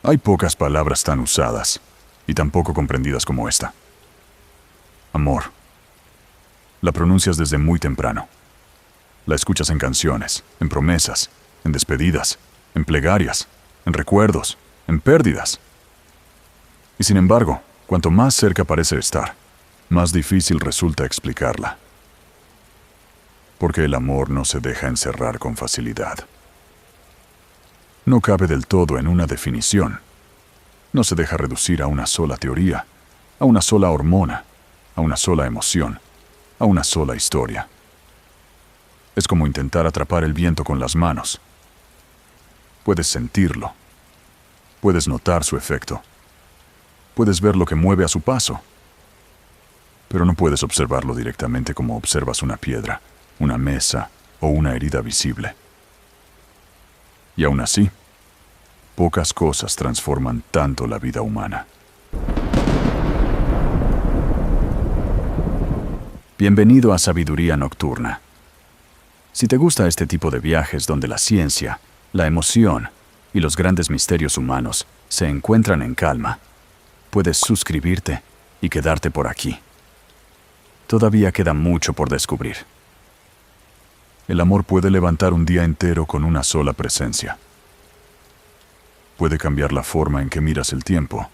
Hay pocas palabras tan usadas y tan poco comprendidas como esta. Amor. La pronuncias desde muy temprano. La escuchas en canciones, en promesas, en despedidas, en plegarias, en recuerdos, en pérdidas. Y sin embargo, cuanto más cerca parece estar, más difícil resulta explicarla. Porque el amor no se deja encerrar con facilidad. No cabe del todo en una definición. No se deja reducir a una sola teoría, a una sola hormona, a una sola emoción, a una sola historia. Es como intentar atrapar el viento con las manos. Puedes sentirlo. Puedes notar su efecto. Puedes ver lo que mueve a su paso. Pero no puedes observarlo directamente como observas una piedra, una mesa o una herida visible. Y aún así, pocas cosas transforman tanto la vida humana. Bienvenido a Sabiduría Nocturna. Si te gusta este tipo de viajes donde la ciencia, la emoción y los grandes misterios humanos se encuentran en calma, puedes suscribirte y quedarte por aquí. Todavía queda mucho por descubrir. El amor puede levantar un día entero con una sola presencia. Puede cambiar la forma en que miras el tiempo.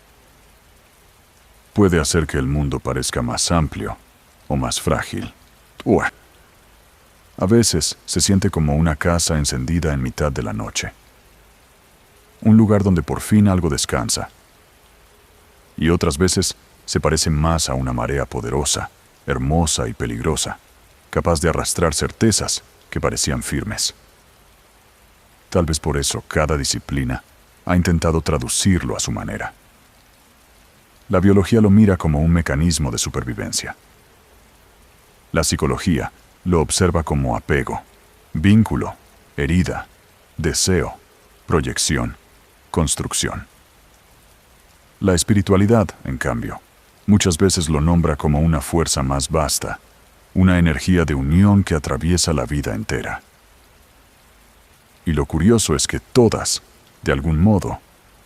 Puede hacer que el mundo parezca más amplio o más frágil. A veces se siente como una casa encendida en mitad de la noche. Un lugar donde por fin algo descansa. Y otras veces se parece más a una marea poderosa, hermosa y peligrosa, capaz de arrastrar certezas que parecían firmes. Tal vez por eso cada disciplina ha intentado traducirlo a su manera. La biología lo mira como un mecanismo de supervivencia. La psicología lo observa como apego, vínculo, herida, deseo, proyección, construcción. La espiritualidad, en cambio, muchas veces lo nombra como una fuerza más vasta, una energía de unión que atraviesa la vida entera. Y lo curioso es que todas, de algún modo,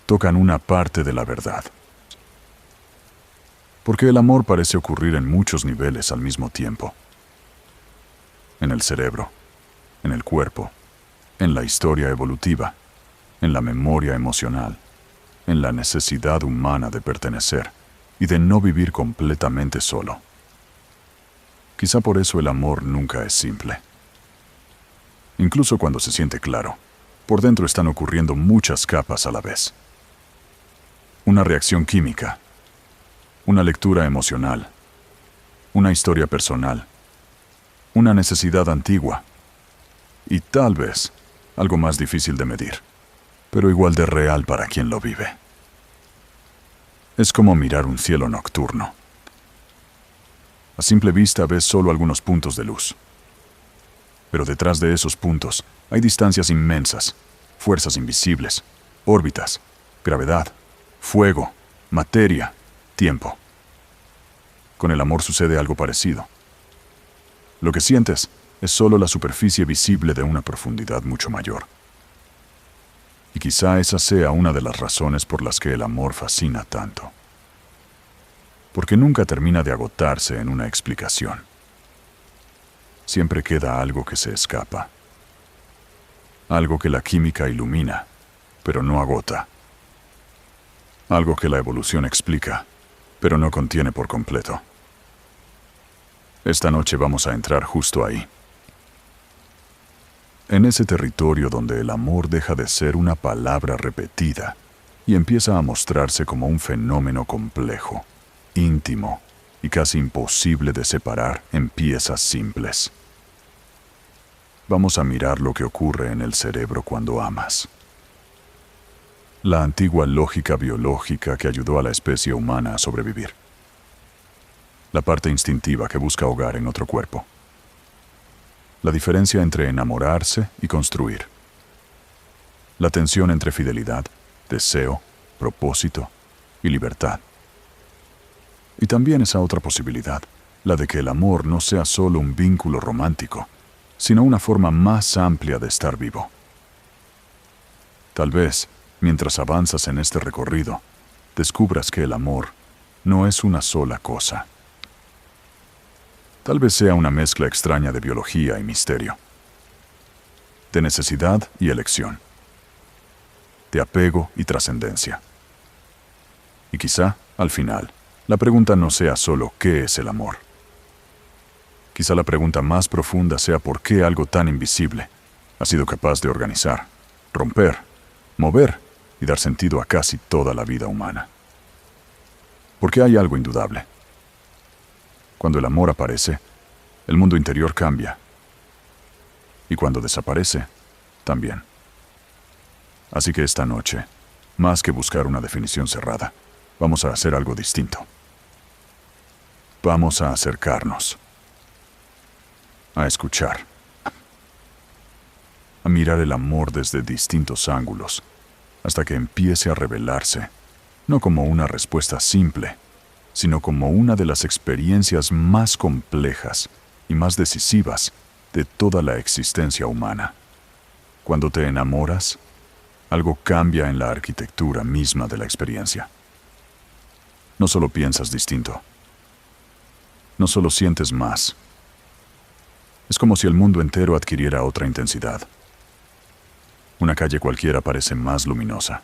tocan una parte de la verdad. Porque el amor parece ocurrir en muchos niveles al mismo tiempo. En el cerebro, en el cuerpo, en la historia evolutiva, en la memoria emocional, en la necesidad humana de pertenecer y de no vivir completamente solo. Quizá por eso el amor nunca es simple. Incluso cuando se siente claro, por dentro están ocurriendo muchas capas a la vez. Una reacción química, una lectura emocional, una historia personal, una necesidad antigua y tal vez algo más difícil de medir, pero igual de real para quien lo vive. Es como mirar un cielo nocturno. A simple vista ves solo algunos puntos de luz. Pero detrás de esos puntos hay distancias inmensas, fuerzas invisibles, órbitas, gravedad, fuego, materia, tiempo. Con el amor sucede algo parecido. Lo que sientes es solo la superficie visible de una profundidad mucho mayor. Y quizá esa sea una de las razones por las que el amor fascina tanto. Porque nunca termina de agotarse en una explicación. Siempre queda algo que se escapa. Algo que la química ilumina, pero no agota. Algo que la evolución explica, pero no contiene por completo. Esta noche vamos a entrar justo ahí. En ese territorio donde el amor deja de ser una palabra repetida y empieza a mostrarse como un fenómeno complejo, íntimo y casi imposible de separar en piezas simples. Vamos a mirar lo que ocurre en el cerebro cuando amas. La antigua lógica biológica que ayudó a la especie humana a sobrevivir. La parte instintiva que busca hogar en otro cuerpo. La diferencia entre enamorarse y construir. La tensión entre fidelidad, deseo, propósito y libertad. Y también esa otra posibilidad, la de que el amor no sea solo un vínculo romántico, sino una forma más amplia de estar vivo. Tal vez mientras avanzas en este recorrido, descubras que el amor no es una sola cosa. Tal vez sea una mezcla extraña de biología y misterio, de necesidad y elección, de apego y trascendencia. Y quizá, al final, la pregunta no sea solo ¿qué es el amor? Quizá la pregunta más profunda sea por qué algo tan invisible ha sido capaz de organizar, romper, mover y dar sentido a casi toda la vida humana. Porque hay algo indudable. Cuando el amor aparece, el mundo interior cambia. Y cuando desaparece, también. Así que esta noche, más que buscar una definición cerrada, vamos a hacer algo distinto. Vamos a acercarnos, a escuchar, a mirar el amor desde distintos ángulos, hasta que empiece a revelarse, no como una respuesta simple, sino como una de las experiencias más complejas y más decisivas de toda la existencia humana. Cuando te enamoras, algo cambia en la arquitectura misma de la experiencia. No solo piensas distinto, no solo sientes más. Es como si el mundo entero adquiriera otra intensidad. Una calle cualquiera parece más luminosa.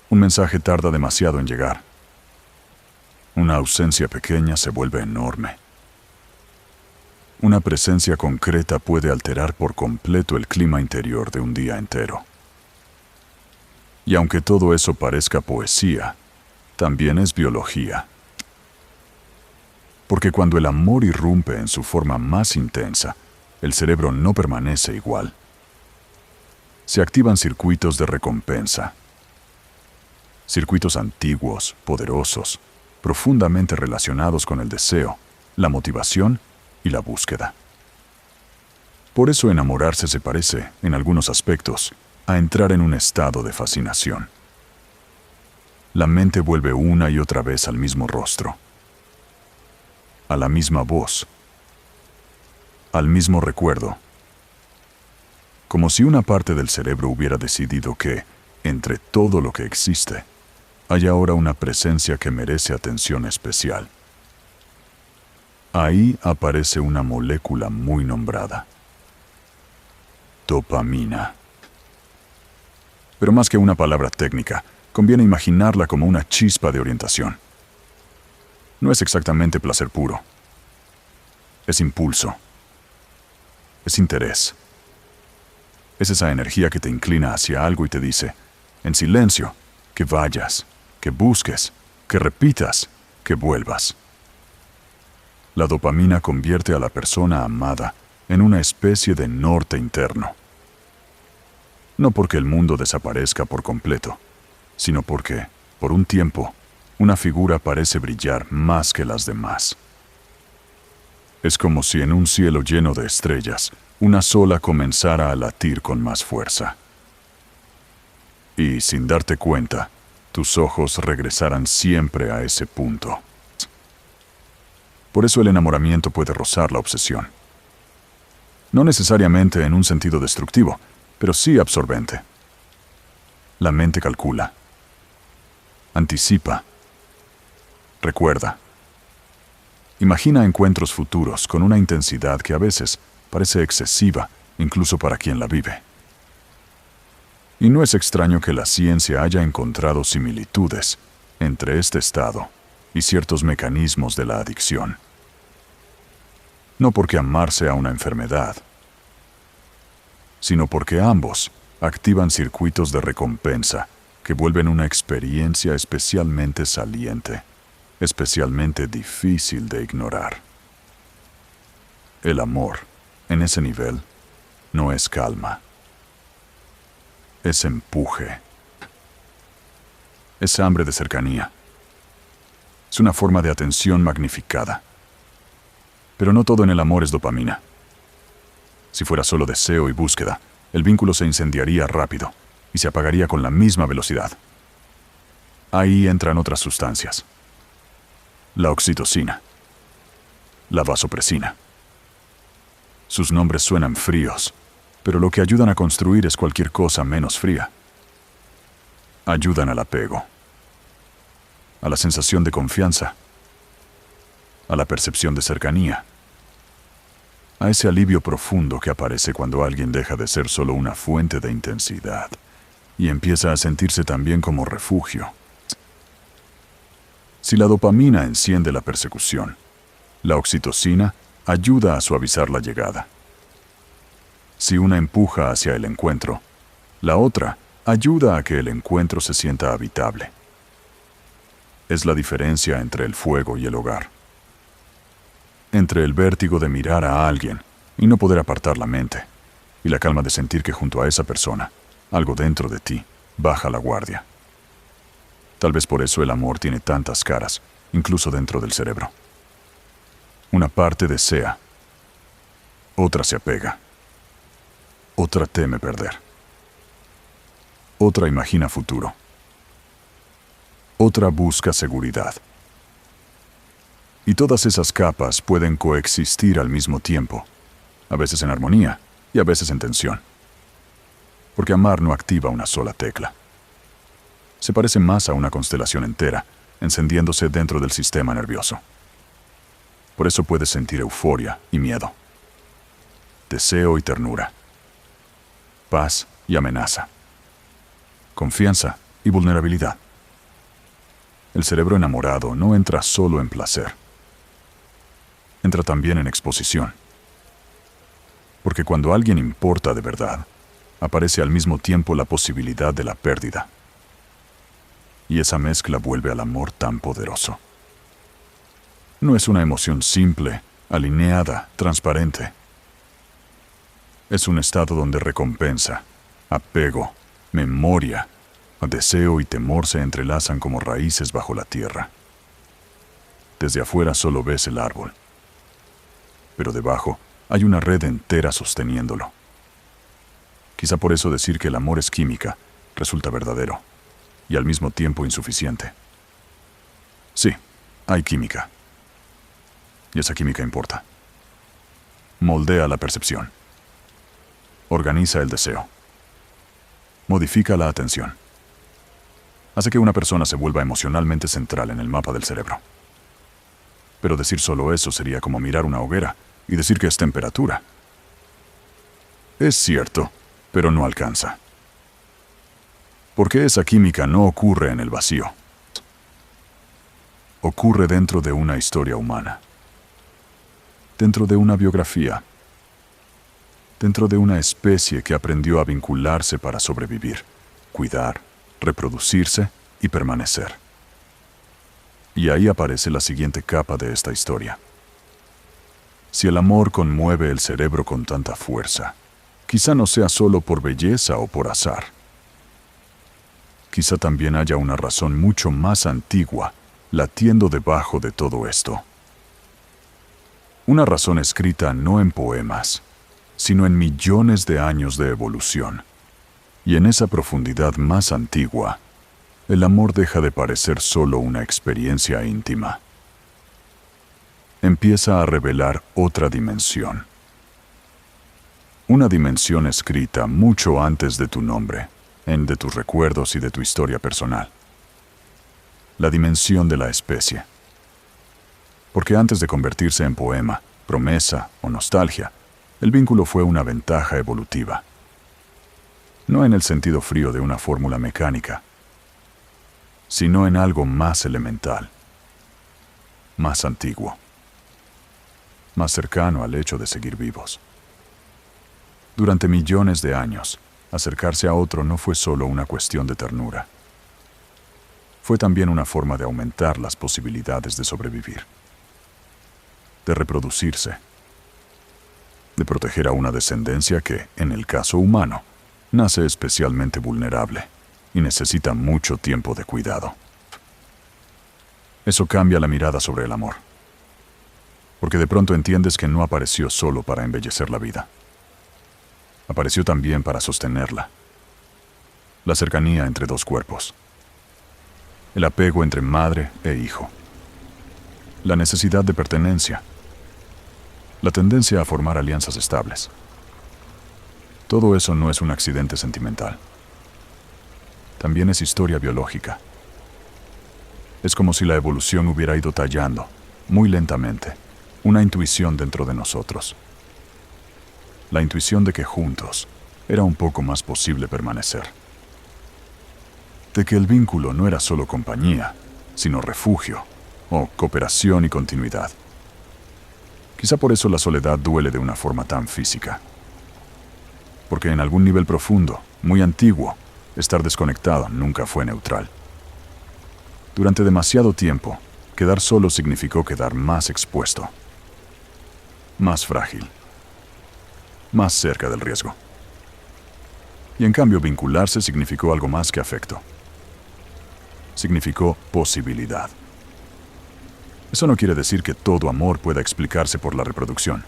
Un mensaje tarda demasiado en llegar. Una ausencia pequeña se vuelve enorme. Una presencia concreta puede alterar por completo el clima interior de un día entero. Y aunque todo eso parezca poesía, también es biología. Porque cuando el amor irrumpe en su forma más intensa, el cerebro no permanece igual. Se activan circuitos de recompensa. Circuitos antiguos, poderosos, profundamente relacionados con el deseo, la motivación y la búsqueda. Por eso enamorarse se parece, en algunos aspectos, a entrar en un estado de fascinación. La mente vuelve una y otra vez al mismo rostro, a la misma voz, al mismo recuerdo, como si una parte del cerebro hubiera decidido que, entre todo lo que existe, hay ahora una presencia que merece atención especial. Ahí aparece una molécula muy nombrada: dopamina. Pero más que una palabra técnica, conviene imaginarla como una chispa de orientación. No es exactamente placer puro. Es impulso. Es interés. Es esa energía que te inclina hacia algo y te dice, en silencio, que vayas, que busques, que repitas, que vuelvas. La dopamina convierte a la persona amada en una especie de norte interno. No porque el mundo desaparezca por completo, sino porque, por un tiempo, una figura parece brillar más que las demás. Es como si en un cielo lleno de estrellas, una sola comenzara a latir con más fuerza. Y, sin darte cuenta, tus ojos regresarán siempre a ese punto. Por eso el enamoramiento puede rozar la obsesión. No necesariamente en un sentido destructivo, pero sí absorbente. La mente calcula, anticipa, recuerda. Imagina encuentros futuros con una intensidad que a veces parece excesiva, incluso para quien la vive. Y no es extraño que la ciencia haya encontrado similitudes entre este estado y ciertos mecanismos de la adicción. No porque amar sea una enfermedad, sino porque ambos activan circuitos de recompensa que vuelven una experiencia especialmente saliente, especialmente difícil de ignorar. El amor, en ese nivel, no es calma. Es empuje. Es hambre de cercanía. Es una forma de atención magnificada. Pero no todo en el amor es dopamina. Si fuera solo deseo y búsqueda, el vínculo se incendiaría rápido y se apagaría con la misma velocidad. Ahí entran otras sustancias. La oxitocina. La vasopresina. Sus nombres suenan fríos, pero lo que ayudan a construir es cualquier cosa menos fría. ayudan al apego, a la sensación de confianza, a la percepción de cercanía, a ese alivio profundo que aparece cuando alguien deja de ser solo una fuente de intensidad y empieza a sentirse también como refugio. Si la dopamina enciende la persecución, la oxitocina ayuda a suavizar la llegada. Si una empuja hacia el encuentro, la otra ayuda a que el encuentro se sienta habitable. Es la diferencia entre el fuego y el hogar. Entre el vértigo de mirar a alguien y no poder apartar la mente, y la calma de sentir que junto a esa persona, algo dentro de ti baja la guardia. Tal vez por eso el amor tiene tantas caras, incluso dentro del cerebro. Una parte desea, otra se apega, otra teme perder, otra imagina futuro, otra busca seguridad. Y todas esas capas pueden coexistir al mismo tiempo, a veces en armonía y a veces en tensión. Porque amar no activa una sola tecla. Se parece más a una constelación entera, encendiéndose dentro del sistema nervioso. Por eso puedes sentir euforia y miedo, deseo y ternura, paz y amenaza, confianza y vulnerabilidad. El cerebro enamorado no entra solo en placer, entra también en exposición. Porque cuando alguien importa de verdad, aparece al mismo tiempo la posibilidad de la pérdida. Y esa mezcla vuelve al amor tan poderoso. No es una emoción simple, alineada, transparente. Es un estado donde recompensa, apego, memoria, deseo y temor se entrelazan como raíces bajo la tierra. Desde afuera solo ves el árbol, pero debajo hay una red entera sosteniéndolo. Quizá por eso decir que el amor es química resulta verdadero y al mismo tiempo insuficiente. Sí, hay química. Y esa química importa. Moldea la percepción. Organiza el deseo. Modifica la atención. Hace que una persona se vuelva emocionalmente central en el mapa del cerebro. Pero decir solo eso sería como mirar una hoguera y decir que es temperatura. Es cierto, pero no alcanza. Porque esa química no ocurre en el vacío. Ocurre dentro de una historia humana. Dentro de una biografía. Dentro de una especie que aprendió a vincularse para sobrevivir, cuidar, reproducirse y permanecer. Y ahí aparece la siguiente capa de esta historia. Si el amor conmueve el cerebro con tanta fuerza, quizá no sea solo por belleza o por azar. Quizá también haya una razón mucho más antigua latiendo debajo de todo esto. Una razón escrita no en poemas, sino en millones de años de evolución. Y en esa profundidad más antigua, el amor deja de parecer solo una experiencia íntima. Empieza a revelar otra dimensión. Una dimensión escrita mucho antes de tu nombre, de tus recuerdos y de tu historia personal. La dimensión de la especie. Porque antes de convertirse en poema, promesa o nostalgia, el vínculo fue una ventaja evolutiva. No en el sentido frío de una fórmula mecánica, sino en algo más elemental, más antiguo, más cercano al hecho de seguir vivos. Durante millones de años, acercarse a otro no fue solo una cuestión de ternura. Fue también una forma de aumentar las posibilidades de sobrevivir, de reproducirse, de proteger a una descendencia que, en el caso humano, nace especialmente vulnerable y necesita mucho tiempo de cuidado. Eso cambia la mirada sobre el amor, porque de pronto entiendes que no apareció solo para embellecer la vida. Apareció también para sostenerla. La cercanía entre dos cuerpos. El apego entre madre e hijo. La necesidad de pertenencia. La tendencia a formar alianzas estables. Todo eso no es un accidente sentimental. también es historia biológica. Es como si la evolución hubiera ido tallando, muy lentamente, una intuición dentro de nosotros. La intuición de que juntos era un poco más posible permanecer. De que el vínculo no era solo compañía, sino refugio, o cooperación y continuidad. Quizá por eso la soledad duele de una forma tan física. Porque en algún nivel profundo, muy antiguo, estar desconectado nunca fue neutral. Durante demasiado tiempo, quedar solo significó quedar más expuesto, más frágil, más cerca del riesgo. Y en cambio, vincularse significó algo más que afecto. Significó posibilidad. Eso no quiere decir que todo amor pueda explicarse por la reproducción,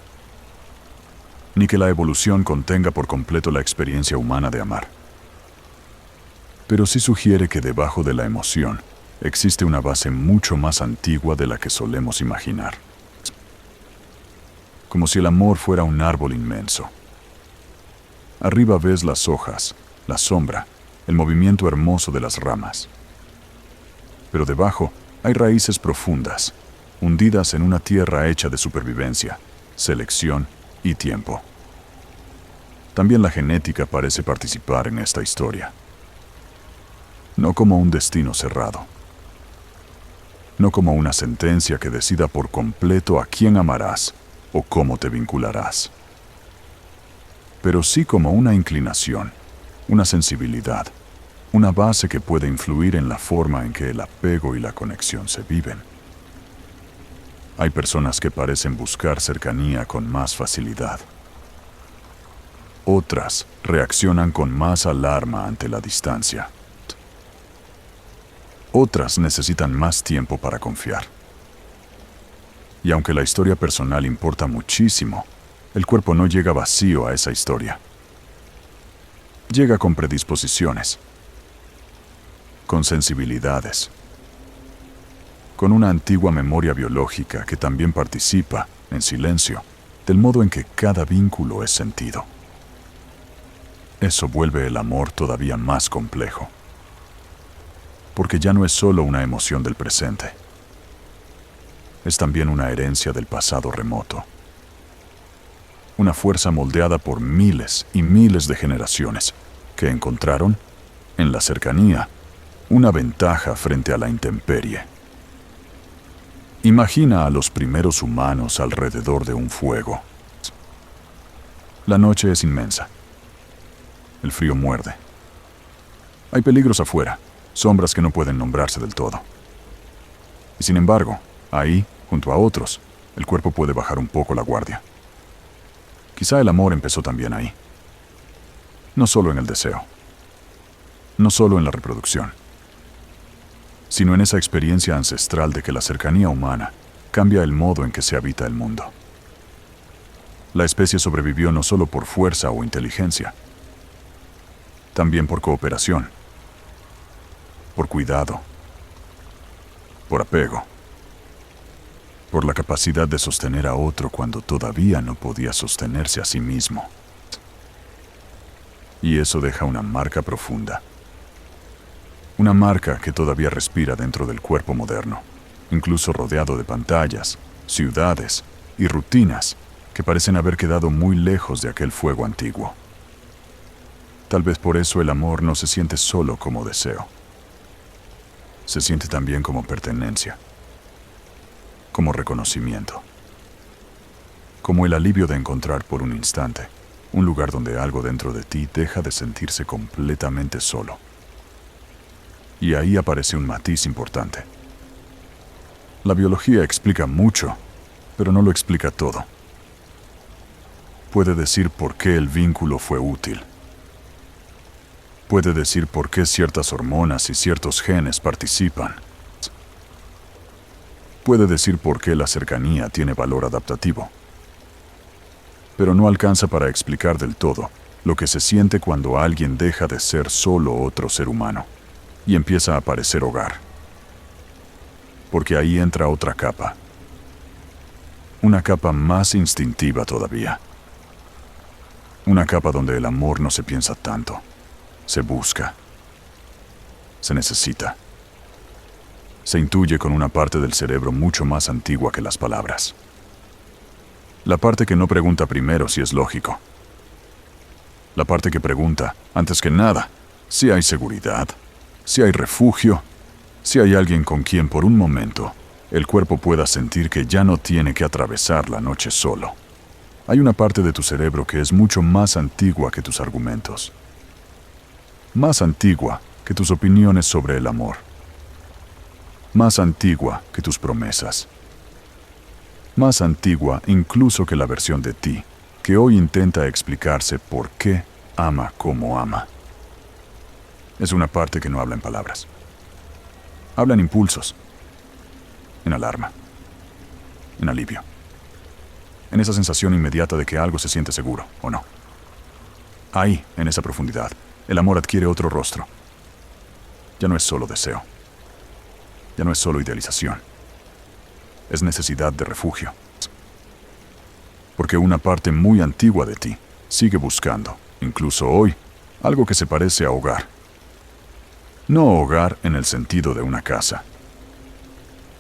ni que la evolución contenga por completo la experiencia humana de amar. Pero sí sugiere que debajo de la emoción existe una base mucho más antigua de la que solemos imaginar. Como si el amor fuera un árbol inmenso. Arriba ves las hojas, la sombra, el movimiento hermoso de las ramas. Pero debajo hay raíces profundas, hundidas en una tierra hecha de supervivencia, selección y tiempo. También la genética parece participar en esta historia. No como un destino cerrado. No como una sentencia que decida por completo a quién amarás o cómo te vincularás. Pero sí como una inclinación, una sensibilidad, una base que puede influir en la forma en que el apego y la conexión se viven. Hay personas que parecen buscar cercanía con más facilidad. Otras reaccionan con más alarma ante la distancia. Otras necesitan más tiempo para confiar. Y aunque la historia personal importa muchísimo, el cuerpo no llega vacío a esa historia. Llega con predisposiciones, con sensibilidades, con una antigua memoria biológica que también participa, en silencio, del modo en que cada vínculo es sentido. Eso vuelve el amor todavía más complejo. Porque ya no es solo una emoción del presente. Es también una herencia del pasado remoto. Una fuerza moldeada por miles y miles de generaciones que encontraron, en la cercanía, una ventaja frente a la intemperie. Imagina a los primeros humanos alrededor de un fuego. La noche es inmensa. El frío muerde. Hay peligros afuera. Sombras que no pueden nombrarse del todo. Y sin embargo, ahí, junto a otros, el cuerpo puede bajar un poco la guardia. Quizá el amor empezó también ahí. No solo en el deseo. No solo en la reproducción. Sino en esa experiencia ancestral de que la cercanía humana cambia el modo en que se habita el mundo. La especie sobrevivió no solo por fuerza o inteligencia, también por cooperación, por cuidado, por apego, por la capacidad de sostener a otro cuando todavía no podía sostenerse a sí mismo. Y eso deja una marca profunda. Una marca que todavía respira dentro del cuerpo moderno, incluso rodeado de pantallas, ciudades y rutinas que parecen haber quedado muy lejos de aquel fuego antiguo. Tal vez por eso el amor no se siente solo como deseo. Se siente también como pertenencia, como reconocimiento, como el alivio de encontrar por un instante un lugar donde algo dentro de ti deja de sentirse completamente solo. Y ahí aparece un matiz importante. La biología explica mucho, pero no lo explica todo. Puede decir por qué el vínculo fue útil. Puede decir por qué ciertas hormonas y ciertos genes participan. Puede decir por qué la cercanía tiene valor adaptativo. Pero no alcanza para explicar del todo lo que se siente cuando alguien deja de ser solo otro ser humano y empieza a parecer hogar. Porque ahí entra otra capa. Una capa más instintiva todavía. Una capa donde el amor no se piensa tanto. Se busca. se necesita. Se intuye con una parte del cerebro mucho más antigua que las palabras. La parte que no pregunta primero si es lógico. La parte que pregunta, antes que nada, si hay seguridad, si hay refugio, si hay alguien con quien por un momento el cuerpo pueda sentir que ya no tiene que atravesar la noche solo. Hay una parte de tu cerebro que es mucho más antigua que tus argumentos. Más antigua que tus opiniones sobre el amor. Más antigua que tus promesas. Más antigua incluso que la versión de ti, que hoy intenta explicarse por qué ama como ama. Es una parte que no habla en palabras. Habla en impulsos, en alarma, en alivio, en esa sensación inmediata de que algo se siente seguro, ¿o no? Ahí, en esa profundidad, el amor adquiere otro rostro. Ya no es solo deseo. Ya no es solo idealización. Es necesidad de refugio. Porque una parte muy antigua de ti sigue buscando, incluso hoy, algo que se parece a hogar. No hogar en el sentido de una casa,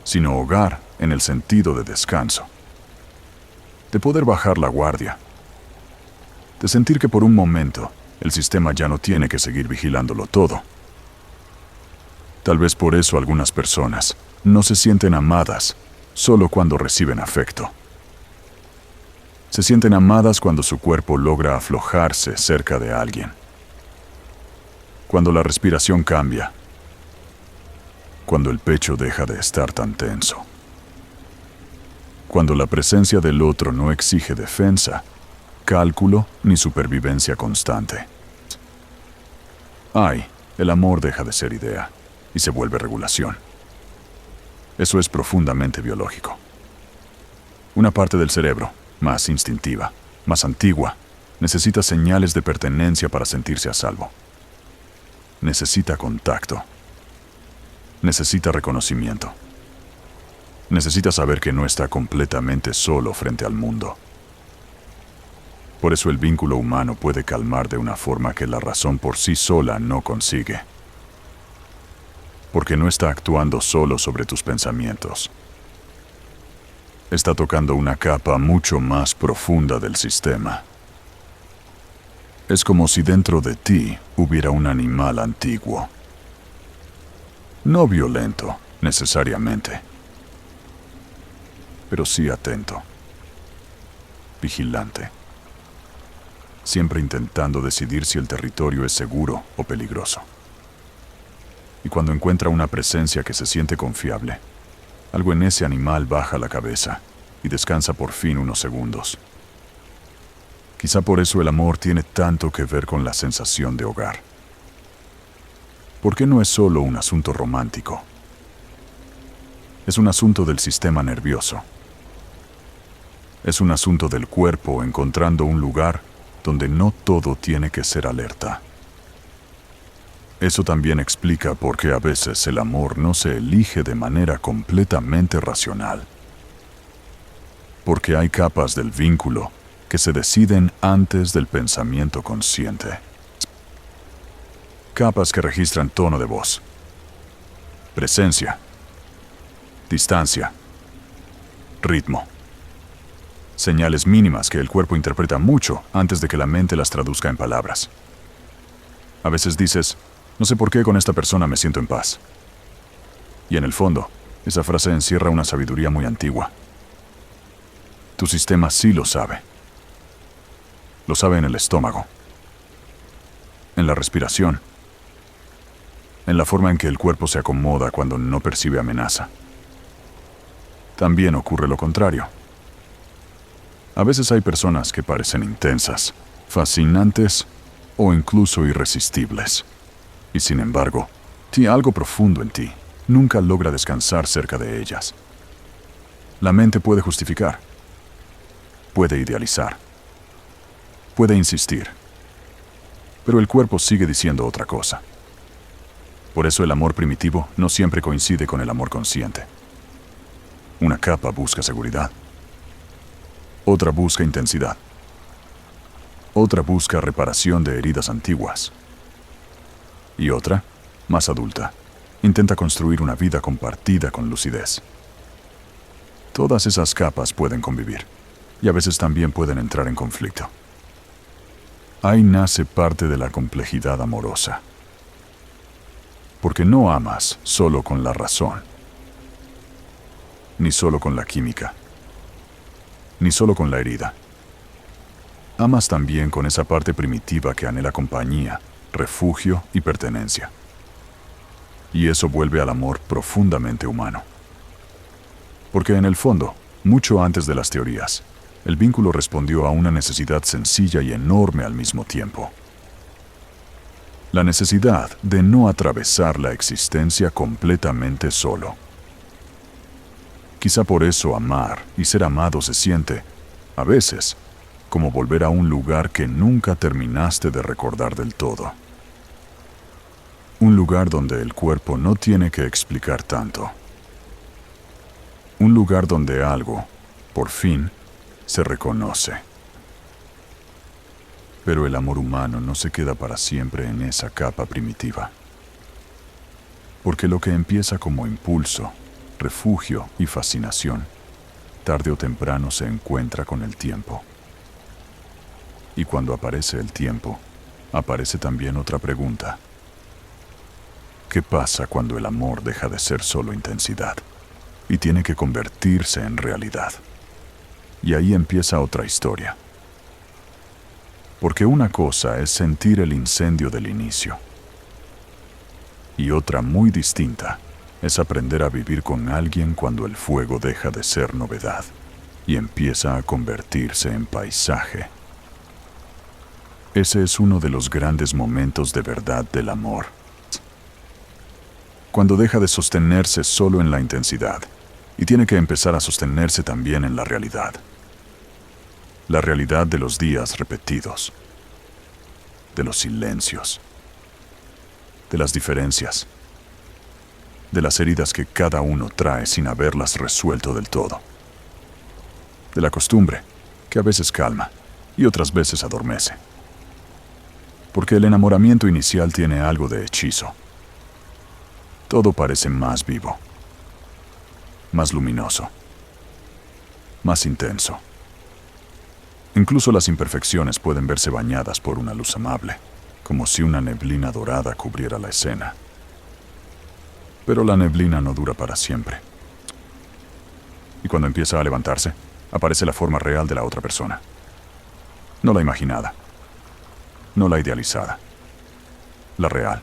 sino hogar en el sentido de descanso. De poder bajar la guardia. De sentir que por un momento el sistema ya no tiene que seguir vigilándolo todo. Tal vez por eso algunas personas no se sienten amadas solo cuando reciben afecto. Se sienten amadas cuando su cuerpo logra aflojarse cerca de alguien. Cuando la respiración cambia. Cuando el pecho deja de estar tan tenso. Cuando la presencia del otro no exige defensa, cálculo ni supervivencia constante. El amor deja de ser idea y se vuelve regulación. Eso es profundamente biológico. Una parte del cerebro, más instintiva, más antigua, necesita señales de pertenencia para sentirse a salvo. Necesita contacto. Necesita reconocimiento. Necesita saber que no está completamente solo frente al mundo. Por eso el vínculo humano puede calmar de una forma que la razón por sí sola no consigue. Porque no está actuando solo sobre tus pensamientos. Está tocando una capa mucho más profunda del sistema. Es como si dentro de ti hubiera un animal antiguo. No violento, necesariamente. Pero sí atento. Vigilante. Siempre intentando decidir si el territorio es seguro o peligroso. Y cuando encuentra una presencia que se siente confiable, algo en ese animal baja la cabeza y descansa por fin unos segundos. Quizá por eso el amor tiene tanto que ver con la sensación de hogar. Porque no es solo un asunto romántico. Es un asunto del sistema nervioso. Es un asunto del cuerpo encontrando un lugar donde no todo tiene que ser alerta. Eso también explica por qué a veces el amor no se elige de manera completamente racional. Porque hay capas del vínculo que se deciden antes del pensamiento consciente. Capas que registran tono de voz, presencia, distancia, ritmo. Señales mínimas que el cuerpo interpreta mucho antes de que la mente las traduzca en palabras. A veces dices, no sé por qué con esta persona me siento en paz. Y en el fondo, esa frase encierra una sabiduría muy antigua. Tu sistema sí lo sabe. Lo sabe en el estómago, en la respiración, en la forma en que el cuerpo se acomoda cuando no percibe amenaza. También ocurre lo contrario. A veces hay personas que parecen intensas, fascinantes o incluso irresistibles. Y sin embargo, algo profundo en ti nunca logra descansar cerca de ellas. La mente puede justificar, puede idealizar, puede insistir, pero el cuerpo sigue diciendo otra cosa. Por eso el amor primitivo no siempre coincide con el amor consciente. Una capa busca seguridad. Otra busca intensidad. Otra busca reparación de heridas antiguas. Y otra más adulta, intenta construir una vida compartida con lucidez. Todas esas capas pueden convivir, y a veces también pueden entrar en conflicto. Ahí nace parte de la complejidad amorosa. Porque no amas solo con la razón, ni solo con la química, ni solo con la herida. Amas también con esa parte primitiva que anhela compañía, refugio y pertenencia. Y eso vuelve al amor profundamente humano. Porque en el fondo, mucho antes de las teorías, el vínculo respondió a una necesidad sencilla y enorme al mismo tiempo. La necesidad de no atravesar la existencia completamente solo. Quizá por eso amar y ser amado se siente, a veces, como volver a un lugar que nunca terminaste de recordar del todo. Un lugar donde el cuerpo no tiene que explicar tanto. Un lugar donde algo, por fin, se reconoce. Pero el amor humano no se queda para siempre en esa capa primitiva. Porque lo que empieza como impulso, refugio y fascinación, tarde o temprano se encuentra con el tiempo. Y cuando aparece el tiempo, aparece también otra pregunta. ¿Qué pasa cuando el amor deja de ser solo intensidad y tiene que convertirse en realidad? Y ahí empieza otra historia. Porque una cosa es sentir el incendio del inicio, y otra muy distinta es aprender a vivir con alguien cuando el fuego deja de ser novedad y empieza a convertirse en paisaje. Ese es uno de los grandes momentos de verdad del amor. Cuando deja de sostenerse solo en la intensidad y tiene que empezar a sostenerse también en la realidad. La realidad de los días repetidos, de los silencios, de las diferencias, de las heridas que cada uno trae sin haberlas resuelto del todo, de la costumbre que a veces calma y otras veces adormece. Porque el enamoramiento inicial tiene algo de hechizo. Todo parece más vivo, más luminoso, más intenso. Incluso las imperfecciones pueden verse bañadas por una luz amable, como si una neblina dorada cubriera la escena. Pero la neblina no dura para siempre. Y cuando empieza a levantarse, aparece la forma real de la otra persona. No la imaginada, no la idealizada, la real.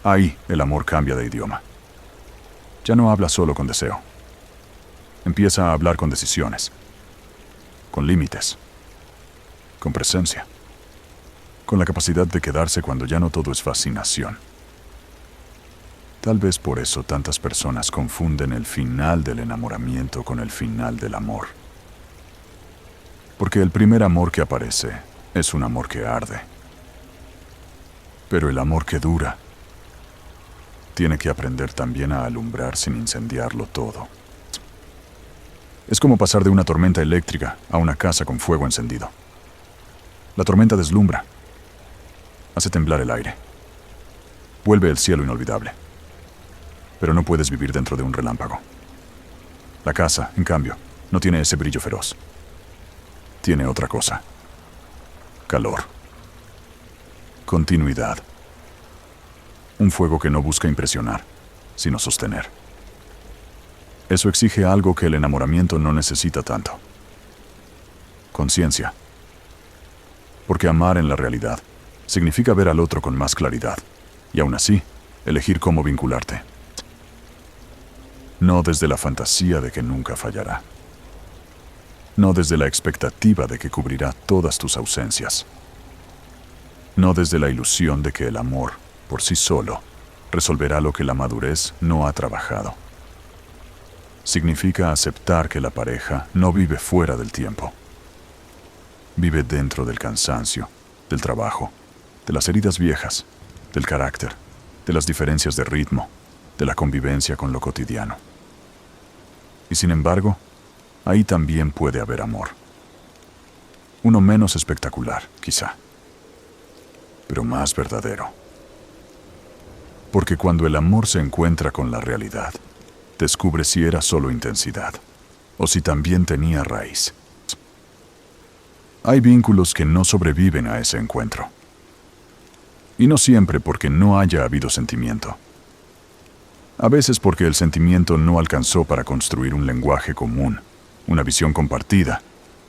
Ahí el amor cambia de idioma. Ya no habla solo con deseo. Empieza a hablar con decisiones, con límites, con presencia, con la capacidad de quedarse cuando ya no todo es fascinación. Tal vez por eso tantas personas confunden el final del enamoramiento con el final del amor. Porque el primer amor que aparece es un amor que arde. Pero el amor que dura tiene que aprender también a alumbrar sin incendiarlo todo. Es como pasar de una tormenta eléctrica a una casa con fuego encendido. La tormenta deslumbra, hace temblar el aire, vuelve el cielo inolvidable. Pero no puedes vivir dentro de un relámpago. La casa, en cambio, no tiene ese brillo feroz. Tiene otra cosa. Calor. Continuidad. Un fuego que no busca impresionar, sino sostener. Eso exige algo que el enamoramiento no necesita tanto. Conciencia. Porque amar en la realidad significa ver al otro con más claridad y aún así, elegir cómo vincularte. No desde la fantasía de que nunca fallará. No desde la expectativa de que cubrirá todas tus ausencias. No desde la ilusión de que el amor, por sí solo, resolverá lo que la madurez no ha trabajado. Significa aceptar que la pareja no vive fuera del tiempo. Vive dentro del cansancio, del trabajo, de las heridas viejas, del carácter, de las diferencias de ritmo, de la convivencia con lo cotidiano. Y sin embargo, ahí también puede haber amor. Uno menos espectacular, quizá, pero más verdadero. Porque cuando el amor se encuentra con la realidad, descubre si era solo intensidad o si también tenía raíz. Hay vínculos que no sobreviven a ese encuentro. Y no siempre porque no haya habido sentimiento. A veces porque el sentimiento no alcanzó para construir un lenguaje común, una visión compartida,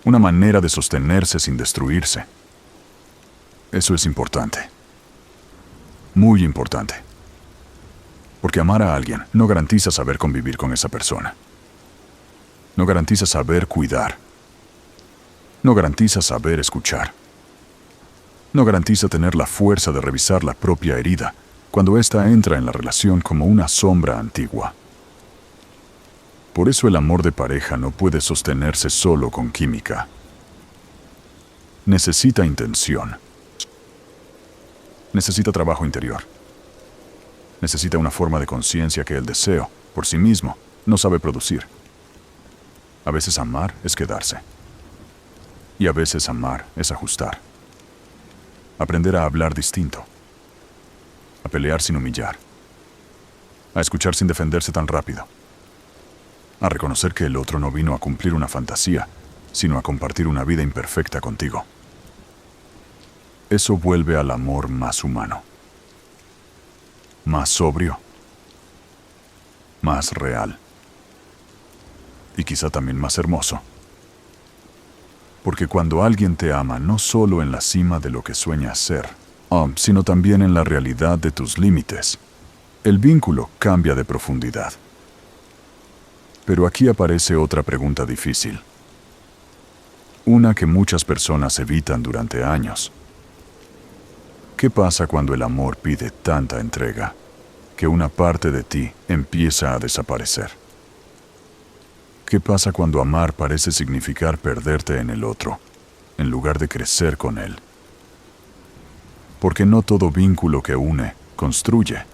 una manera de sostenerse sin destruirse. Eso es importante. Muy importante. Porque amar a alguien no garantiza saber convivir con esa persona. No garantiza saber cuidar. No garantiza saber escuchar. No garantiza tener la fuerza de revisar la propia herida cuando ésta entra en la relación como una sombra antigua. Por eso el amor de pareja no puede sostenerse solo con química. Necesita intención. Necesita trabajo interior. Necesita una forma de conciencia que el deseo, por sí mismo, no sabe producir. A veces amar es quedarse. Y a veces amar es ajustar. Aprender a hablar distinto. A pelear sin humillar. A escuchar sin defenderse tan rápido. A reconocer que el otro no vino a cumplir una fantasía, sino a compartir una vida imperfecta contigo. Eso vuelve al amor más humano. Más sobrio. Más real. Y quizá también más hermoso. Porque cuando alguien te ama no solo en la cima de lo que sueñas ser, sino también en la realidad de tus límites, el vínculo cambia de profundidad. Pero aquí aparece otra pregunta difícil. Una que muchas personas evitan durante años. ¿Qué pasa cuando el amor pide tanta entrega que una parte de ti empieza a desaparecer? ¿Qué pasa cuando amar parece significar perderte en el otro, en lugar de crecer con él? Porque no todo vínculo que une, construye.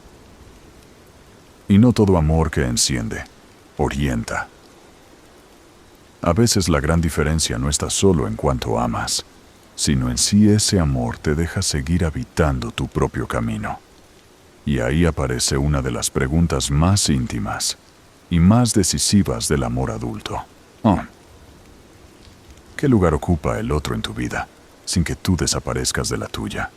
Y no todo amor que enciende, orienta. A veces la gran diferencia no está solo en cuanto amas, sino en si ese amor te deja seguir habitando tu propio camino. Y ahí aparece una de las preguntas más íntimas y más decisivas del amor adulto. ¿Qué lugar ocupa el otro en tu vida sin que tú desaparezcas de la tuya?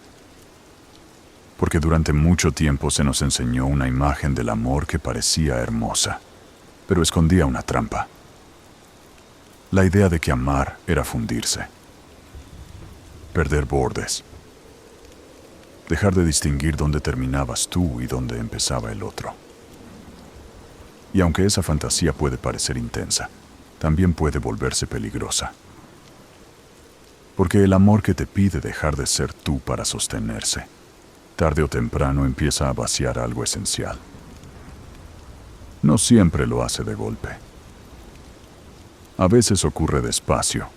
Porque durante mucho tiempo se nos enseñó una imagen del amor que parecía hermosa, pero escondía una trampa. La idea de que amar era fundirse, perder bordes, dejar de distinguir dónde terminabas tú y dónde empezaba el otro. Y aunque esa fantasía puede parecer intensa, también puede volverse peligrosa. Porque el amor que te pide dejar de ser tú para sostenerse, tarde o temprano empieza a vaciar algo esencial. No siempre lo hace de golpe. A veces ocurre despacio,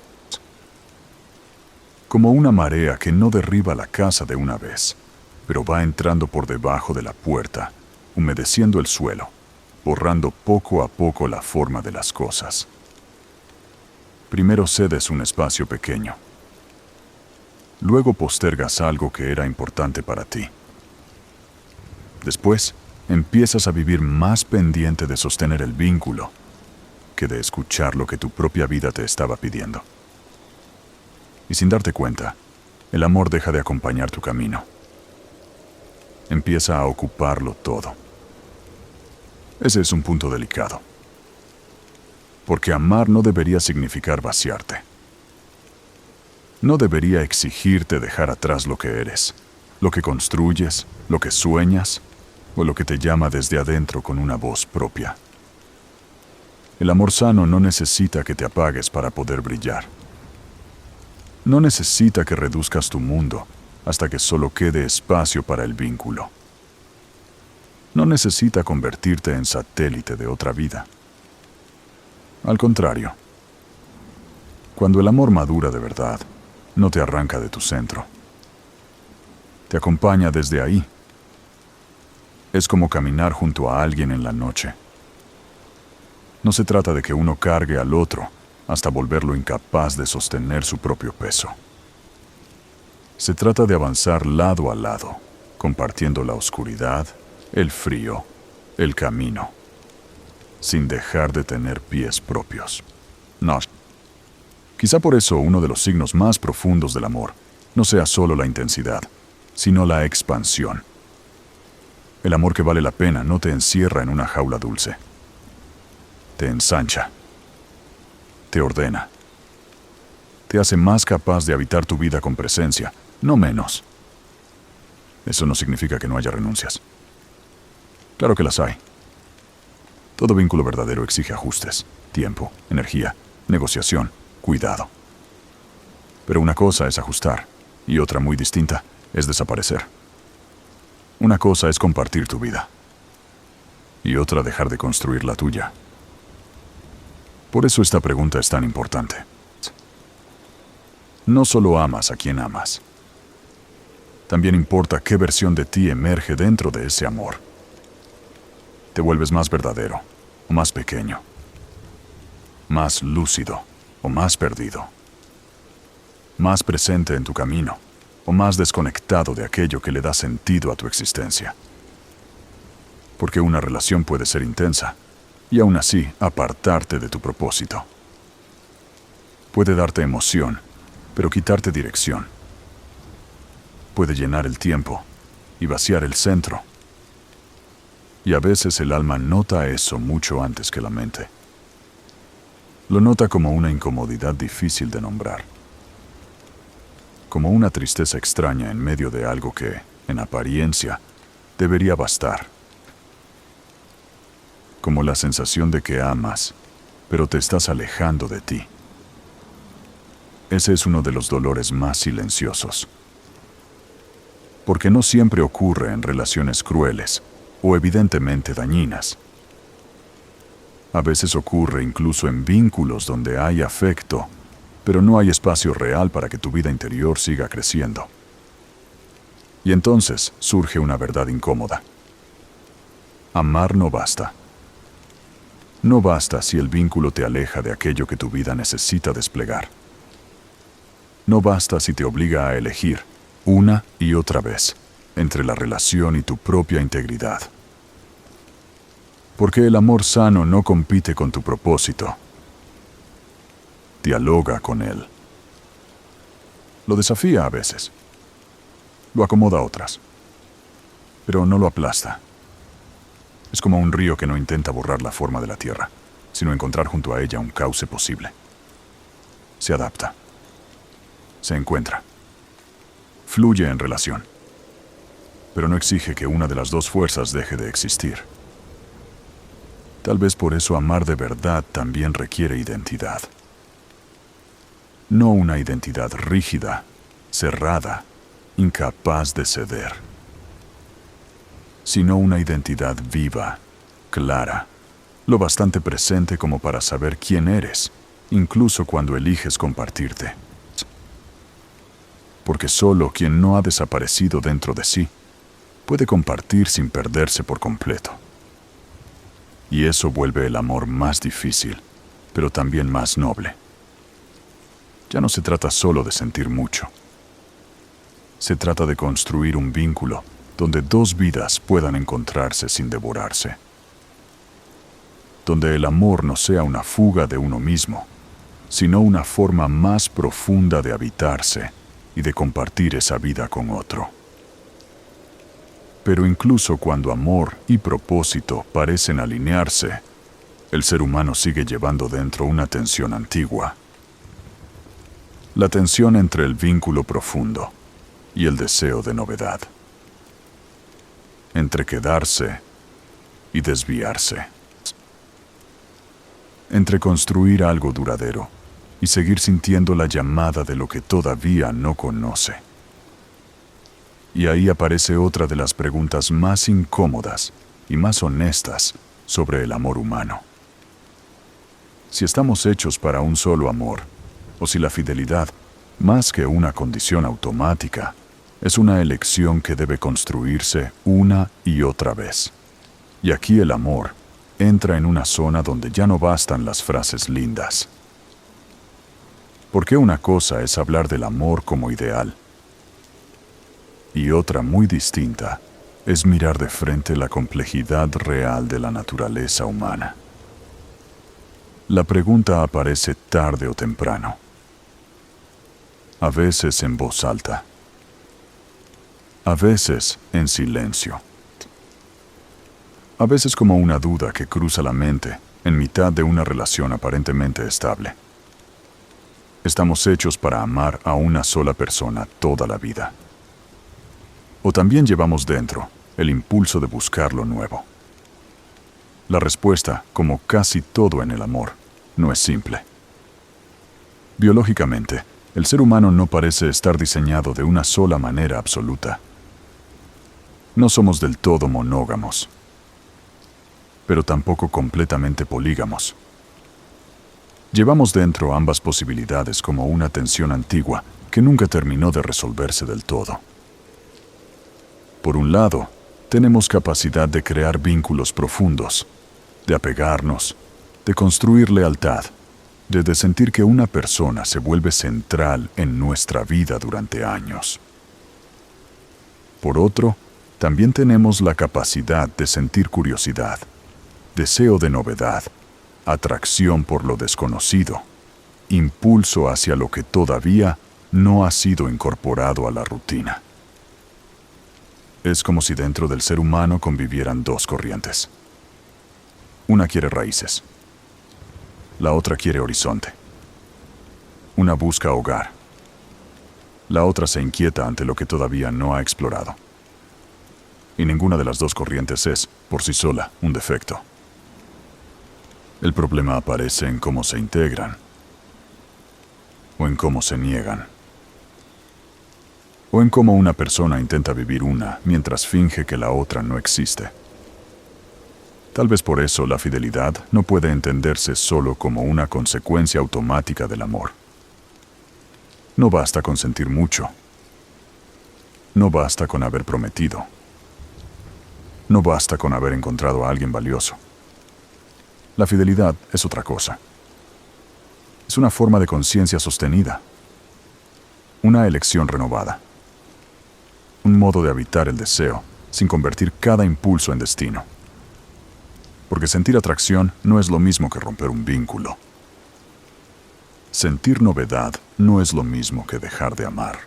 como una marea que no derriba la casa de una vez, pero va entrando por debajo de la puerta, humedeciendo el suelo, borrando poco a poco la forma de las cosas. Primero cedes un espacio pequeño. Luego postergas algo que era importante para ti. Después, empiezas a vivir más pendiente de sostener el vínculo que de escuchar lo que tu propia vida te estaba pidiendo. Y sin darte cuenta, el amor deja de acompañar tu camino. Empieza a ocuparlo todo. Ese es un punto delicado. Porque amar no debería significar vaciarte. No debería exigirte dejar atrás lo que eres, lo que construyes, lo que sueñas, o lo que te llama desde adentro con una voz propia. El amor sano no necesita que te apagues para poder brillar. No necesita que reduzcas tu mundo hasta que solo quede espacio para el vínculo. No necesita convertirte en satélite de otra vida. Al contrario, cuando el amor madura de verdad, no te arranca de tu centro. Te acompaña desde ahí. Es como caminar junto a alguien en la noche. No se trata de que uno cargue al otro hasta volverlo incapaz de sostener su propio peso. Se trata de avanzar lado a lado, compartiendo la oscuridad, el frío, el camino, sin dejar de tener pies propios. No. Quizá por eso uno de los signos más profundos del amor no sea solo la intensidad, sino la expansión. El amor que vale la pena no te encierra en una jaula dulce. Te ensancha. Te ordena. Te hace más capaz de habitar tu vida con presencia, no menos. Eso no significa que no haya renuncias. Claro que las hay. Todo vínculo verdadero exige ajustes, tiempo, energía, negociación, cuidado. Pero una cosa es ajustar, y otra muy distinta es desaparecer. Una cosa es compartir tu vida, y otra dejar de construir la tuya. Por eso esta pregunta es tan importante. No solo amas a quien amas. También importa qué versión de ti emerge dentro de ese amor. Te vuelves más verdadero o más pequeño, más lúcido o más perdido, más presente en tu camino o más desconectado de aquello que le da sentido a tu existencia. Porque una relación puede ser intensa y aún así apartarte de tu propósito. Puede darte emoción, pero quitarte dirección. Puede llenar el tiempo y vaciar el centro. Y a veces el alma nota eso mucho antes que la mente. Lo nota como una incomodidad difícil de nombrar. Como una tristeza extraña en medio de algo que, en apariencia, debería bastar. Como la sensación de que amas, pero te estás alejando de ti. Ese es uno de los dolores más silenciosos. Porque no siempre ocurre en relaciones crueles o evidentemente dañinas. A veces ocurre incluso en vínculos donde hay afecto, pero no hay espacio real para que tu vida interior siga creciendo. Y entonces surge una verdad incómoda. Amar no basta. No basta si el vínculo te aleja de aquello que tu vida necesita desplegar. No basta si te obliga a elegir, una y otra vez, entre la relación y tu propia integridad. Porque el amor sano no compite con tu propósito. Dialoga con él. Lo desafía a veces. Lo acomoda a otras. Pero no lo aplasta. Es como un río que no intenta borrar la forma de la tierra, sino encontrar junto a ella un cauce posible. Se adapta. Se encuentra. Fluye en relación. Pero no exige que una de las dos fuerzas deje de existir. Tal vez por eso amar de verdad también requiere identidad. No una identidad rígida, cerrada, incapaz de ceder, sino una identidad viva, clara, lo bastante presente como para saber quién eres, incluso cuando eliges compartirte. Porque solo quien no ha desaparecido dentro de sí puede compartir sin perderse por completo. Y eso vuelve el amor más difícil, pero también más noble. Ya no se trata solo de sentir mucho. Se trata de construir un vínculo donde dos vidas puedan encontrarse sin devorarse. Donde el amor no sea una fuga de uno mismo, sino una forma más profunda de habitarse y de compartir esa vida con otro. Pero incluso cuando amor y propósito parecen alinearse, el ser humano sigue llevando dentro una tensión antigua. La tensión entre el vínculo profundo y el deseo de novedad. Entre quedarse y desviarse. Entre construir algo duradero y seguir sintiendo la llamada de lo que todavía no conoce. Y ahí aparece otra de las preguntas más incómodas y más honestas sobre el amor humano. Si estamos hechos para un solo amor, o si la fidelidad, más que una condición automática, es una elección que debe construirse una y otra vez. Y aquí el amor entra en una zona donde ya no bastan las frases lindas. Porque una cosa es hablar del amor como ideal, y otra muy distinta es mirar de frente la complejidad real de la naturaleza humana. La pregunta aparece tarde o temprano, a veces en voz alta, a veces en silencio, a veces como una duda que cruza la mente en mitad de una relación aparentemente estable. ¿Estamos hechos para amar a una sola persona toda la vida? ¿O también llevamos dentro el impulso de buscar lo nuevo? La respuesta, como casi todo en el amor, no es simple. Biológicamente, el ser humano no parece estar diseñado de una sola manera absoluta. No somos del todo monógamos, pero tampoco completamente polígamos. Llevamos dentro ambas posibilidades como una tensión antigua que nunca terminó de resolverse del todo. Por un lado, tenemos capacidad de crear vínculos profundos, de apegarnos, de construir lealtad, de sentir que una persona se vuelve central en nuestra vida durante años. Por otro, también tenemos la capacidad de sentir curiosidad, deseo de novedad, atracción por lo desconocido, impulso hacia lo que todavía no ha sido incorporado a la rutina. Es como si dentro del ser humano convivieran dos corrientes. Una quiere raíces, la otra quiere horizonte. Una busca hogar, la otra se inquieta ante lo que todavía no ha explorado. Y ninguna de las dos corrientes es, por sí sola, un defecto. El problema aparece en cómo se integran, o en cómo se niegan, o en cómo una persona intenta vivir una mientras finge que la otra no existe. Tal vez por eso la fidelidad no puede entenderse solo como una consecuencia automática del amor. No basta con sentir mucho. No basta con haber prometido. No basta con haber encontrado a alguien valioso. La fidelidad es otra cosa. Es una forma de conciencia sostenida. Una elección renovada. Un modo de habitar el deseo sin convertir cada impulso en destino. Porque sentir atracción no es lo mismo que romper un vínculo. Sentir novedad no es lo mismo que dejar de amar.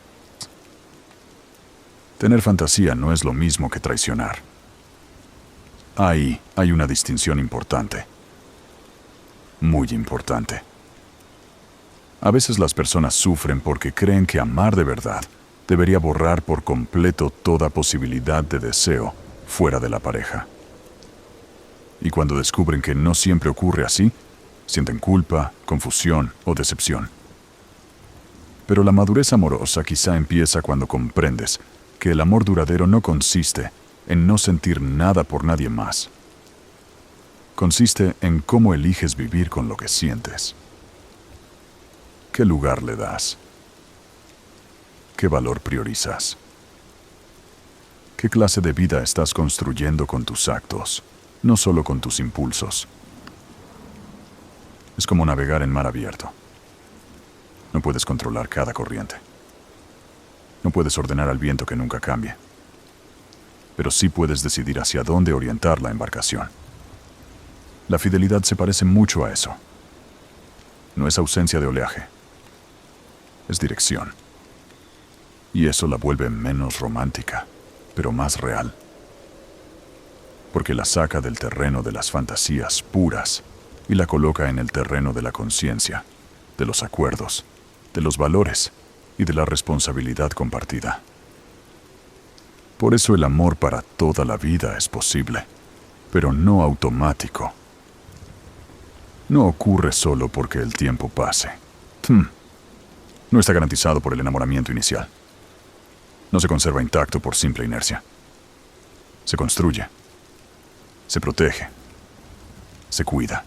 Tener fantasía no es lo mismo que traicionar. Ahí hay una distinción importante. Muy importante. A veces las personas sufren porque creen que amar de verdad debería borrar por completo toda posibilidad de deseo fuera de la pareja. Y cuando descubren que no siempre ocurre así, sienten culpa, confusión o decepción. Pero la madurez amorosa quizá empieza cuando comprendes que el amor duradero no consiste en no sentir nada por nadie más. Consiste en cómo eliges vivir con lo que sientes. ¿Qué lugar le das? ¿Qué valor priorizas? ¿Qué clase de vida estás construyendo con tus actos, no solo con tus impulsos? Es como navegar en mar abierto. No puedes controlar cada corriente. No puedes ordenar al viento que nunca cambie. Pero sí puedes decidir hacia dónde orientar la embarcación. La fidelidad se parece mucho a eso. No es ausencia de oleaje. Es dirección. Y eso la vuelve menos romántica, pero más real. Porque la saca del terreno de las fantasías puras y la coloca en el terreno de la conciencia, de los acuerdos, de los valores y de la responsabilidad compartida. Por eso el amor para toda la vida es posible, pero no automático. No ocurre solo porque el tiempo pase. No está garantizado por el enamoramiento inicial. No se conserva intacto por simple inercia. Se construye. Se protege. Se cuida.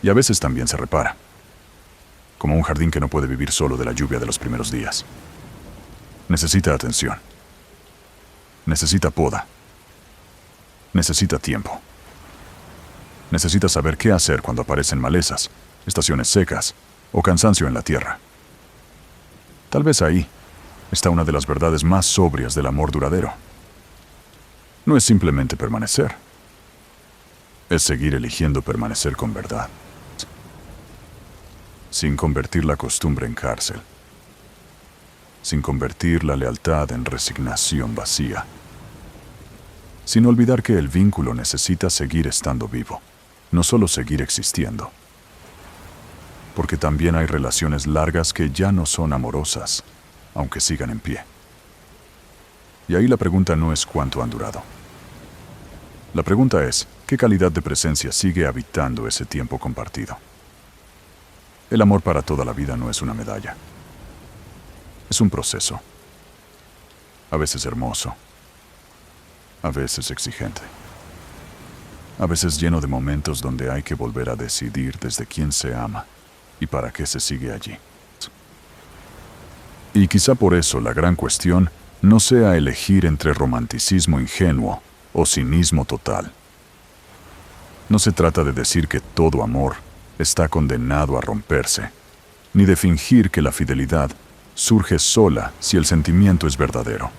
Y a veces también se repara. Como un jardín que no puede vivir solo de la lluvia de los primeros días. Necesita atención. Necesita poda. Necesita tiempo. Necesita saber qué hacer cuando aparecen malezas, estaciones secas o cansancio en la tierra. Tal vez ahí está una de las verdades más sobrias del amor duradero. no es simplemente permanecer. Es seguir eligiendo permanecer con verdad, sin convertir la costumbre en cárcel, sin convertir la lealtad en resignación vacía, sin olvidar que el vínculo necesita seguir estando vivo, no solo seguir existiendo. Porque también hay relaciones largas que ya no son amorosas, aunque sigan en pie. Y ahí la pregunta no es cuánto han durado. La pregunta es, ¿qué calidad de presencia sigue habitando ese tiempo compartido? El amor para toda la vida no es una medalla. Es un proceso. A veces hermoso. A veces exigente. A veces lleno de momentos donde hay que volver a decidir desde quién se ama y para qué se sigue allí. Y quizá por eso la gran cuestión no sea elegir entre romanticismo ingenuo o cinismo total. No se trata de decir que todo amor está condenado a romperse, ni de fingir que la fidelidad surge sola si el sentimiento es verdadero.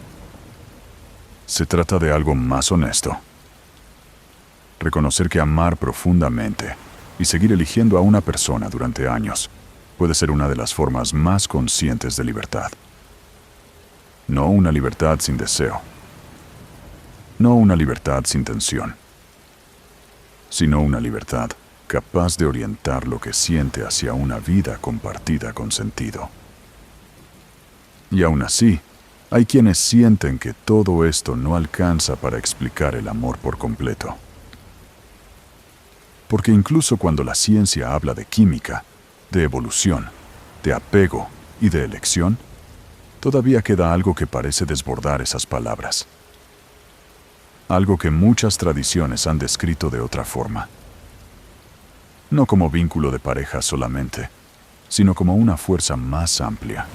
Se trata de algo más honesto. Reconocer que amar profundamente y seguir eligiendo a una persona durante años puede ser una de las formas más conscientes de libertad. No una libertad sin deseo. No una libertad sin tensión. Sino una libertad capaz de orientar lo que siente hacia una vida compartida con sentido. Y aún así, hay quienes sienten que todo esto no alcanza para explicar el amor por completo. Porque incluso cuando la ciencia habla de química, de evolución, de apego y de elección, todavía queda algo que parece desbordar esas palabras. Algo que muchas tradiciones han descrito de otra forma. No como vínculo de pareja solamente, sino como una fuerza más amplia,